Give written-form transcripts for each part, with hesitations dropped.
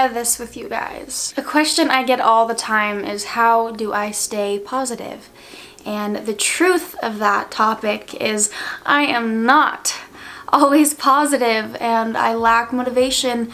share this with you guys. A question I get all the time is, how do I stay positive? And the truth of that topic is I am not always positive, and I lack motivation,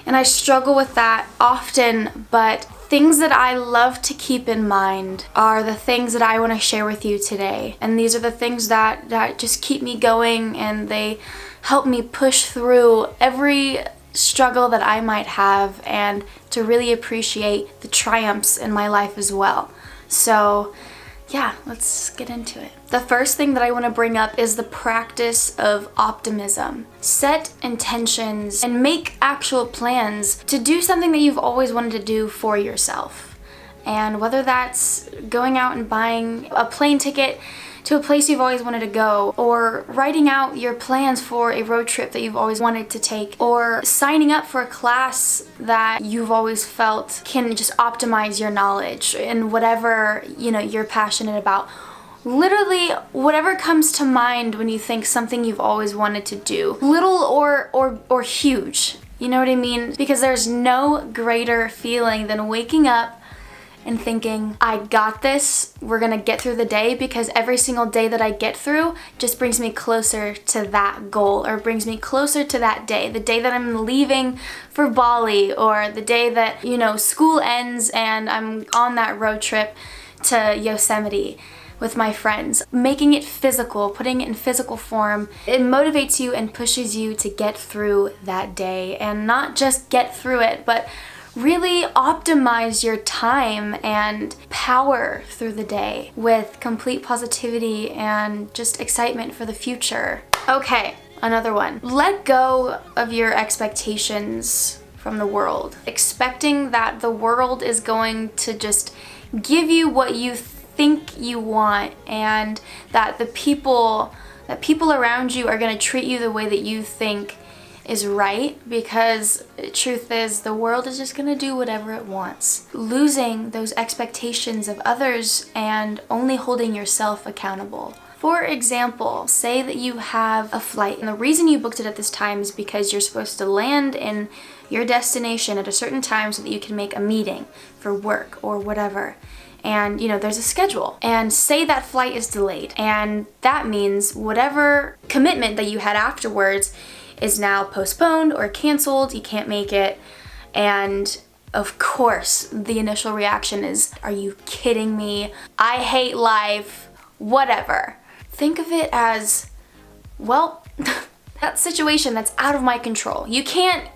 and I struggle with that often. But things that I love to keep in mind are the things that I want to share with you today. And these are the things that just keep me going, and they help me push through every struggle that I might have, and to really appreciate the triumphs in my life as well. So yeah, let's get into it. The first thing that I want to bring up is the practice of optimism. Set intentions and make actual plans to do something that you've always wanted to do for yourself. And whether that's going out and buying a plane ticket to a place you've always wanted to go, or writing out your plans for a road trip that you've always wanted to take, or signing up for a class that you've always felt can just optimize your knowledge in whatever, you're passionate about. Literally, whatever comes to mind when you think something you've always wanted to do, little or huge. You know what I mean? Because there's no greater feeling than waking up and thinking, I got this, we're gonna get through the day, because every single day that I get through just brings me closer to that goal, or brings me closer to that day, the day that I'm leaving for Bali, or the day that, school ends and I'm on that road trip to Yosemite with my friends. Making it physical, putting it in physical form, it motivates you and pushes you to get through that day, and not just get through it, but really optimize your time and power through the day with complete positivity and just excitement for the future. Okay, another one. Let go of your expectations from the world. Expecting that the world is going to just give you what you think you want, and that the people around you are going to treat you the way that you think is right, because the truth is the world is just gonna do whatever it wants. Losing those expectations of others and only holding yourself accountable. For example, say that you have a flight, and the reason you booked it at this time is because you're supposed to land in your destination at a certain time so that you can make a meeting for work or whatever. And there's a schedule, and say that flight is delayed, and that means whatever commitment that you had afterwards is now postponed or canceled. You can't make it. And of course, the initial reaction is, are you kidding me? I hate life, whatever. Think of it as, well, that situation that's out of my control. You can't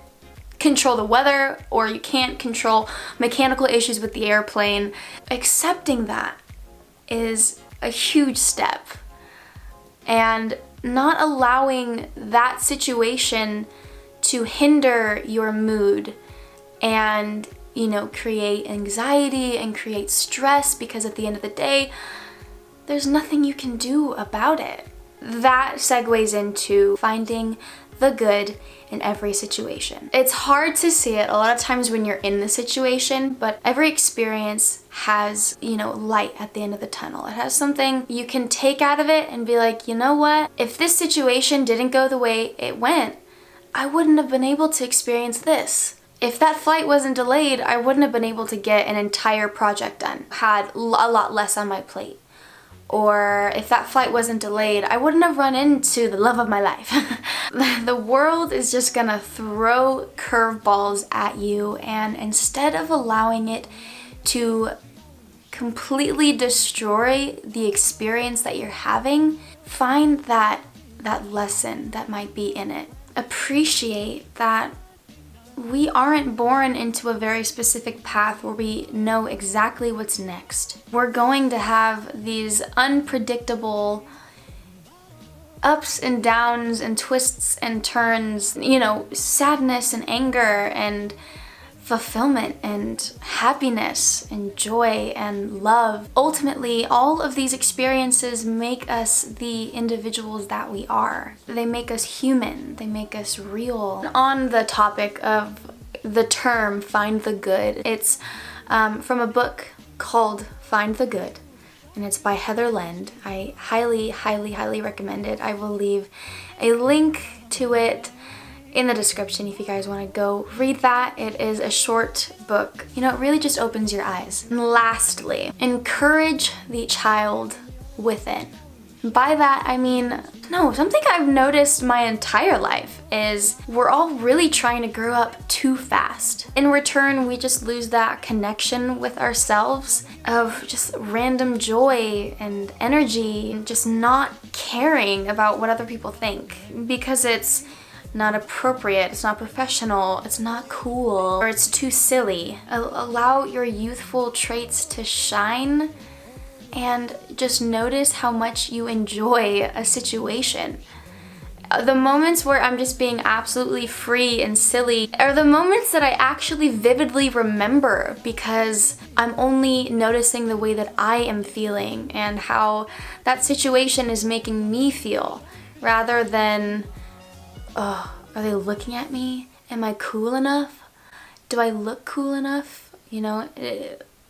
control the weather, or you can't control mechanical issues with the airplane. Accepting that is a huge step. And not allowing that situation to hinder your mood and, create anxiety and create stress, because at the end of the day, there's nothing you can do about it. That segues into finding the good in every situation. It's hard to see it a lot of times when you're in the situation, but every experience has, light at the end of the tunnel. It has something you can take out of it and be like, you know what? If this situation didn't go the way it went, I wouldn't have been able to experience this. If that flight wasn't delayed, I wouldn't have been able to get an entire project done. Had a lot less on my plate. Or if that flight wasn't delayed, I wouldn't have run into the love of my life. The world is just gonna throw curveballs at you, and instead of allowing it to completely destroy the experience that you're having, find that lesson that might be in it. Appreciate that we aren't born into a very specific path where we know exactly what's next. We're going to have these unpredictable ups and downs and twists and turns, sadness and anger and fulfillment and happiness and joy and love. Ultimately, all of these experiences make us the individuals that we are. They make us human. They make us real. On the topic of the term find the good, it's from a book called Find the Good, and it's by Heather Lend. I highly recommend it. I will leave a link to it in the description if you guys want to go read that. It is a short book. You know, it really just opens your eyes. And lastly, encourage the child within. By that, I mean, something I've noticed my entire life is we're all really trying to grow up too fast. In return, we just lose that connection with ourselves of just random joy and energy and just not caring about what other people think because it's not appropriate, it's not professional, it's not cool, or it's too silly. Allow your youthful traits to shine and just notice how much you enjoy a situation. The moments where I'm just being absolutely free and silly are the moments that I actually vividly remember because I'm only noticing the way that I am feeling and how that situation is making me feel rather than, oh, are they looking at me? Am I cool enough? Do I look cool enough? You know,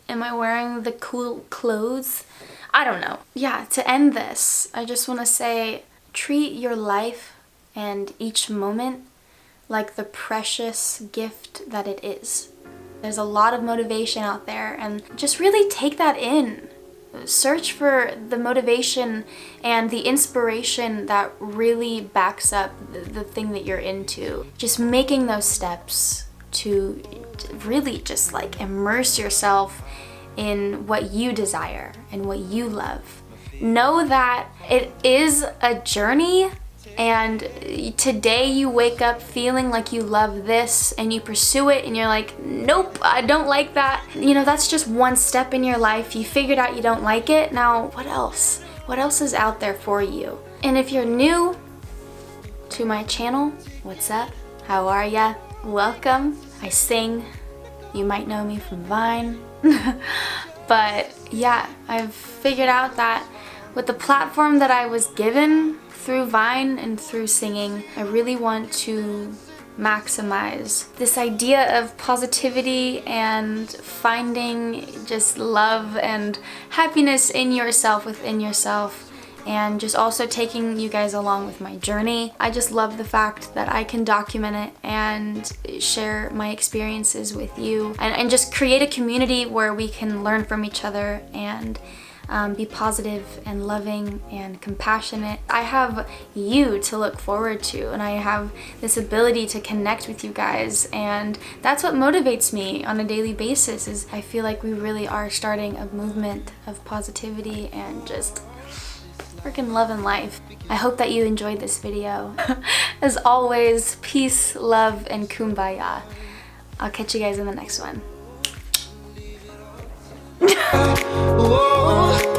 am I wearing the cool clothes? I don't know. Yeah, to end this, I just want to say, treat your life and each moment like the precious gift that it is. There's a lot of motivation out there, and just really take that in. Search for the motivation and the inspiration that really backs up the thing that you're into. Just making those steps to really just like immerse yourself in what you desire and what you love. Know that it is a journey, and today you wake up feeling like you love this and you pursue it and you're like, nope, I don't like that. You know, that's just one step in your life. You figured out you don't like it. Now, what else? What else is out there for you? And if you're new to my channel, what's up? How are ya? Welcome. I sing. You might know me from Vine. But yeah, I've figured out that with the platform that I was given through Vine and through singing, I really want to maximize this idea of positivity and finding just love and happiness in yourself, within yourself, and just also taking you guys along with my journey. I just love the fact that I can document it and share my experiences with you and just create a community where we can learn from each other and be positive and loving and compassionate. I have you to look forward to, and I have this ability to connect with you guys, and that's what motivates me on a daily basis. Is I feel like we really are starting a movement of positivity and just freaking loving life. I hope that you enjoyed this video. As always, peace, love, and kumbaya. I'll catch you guys in the next one. Whoa.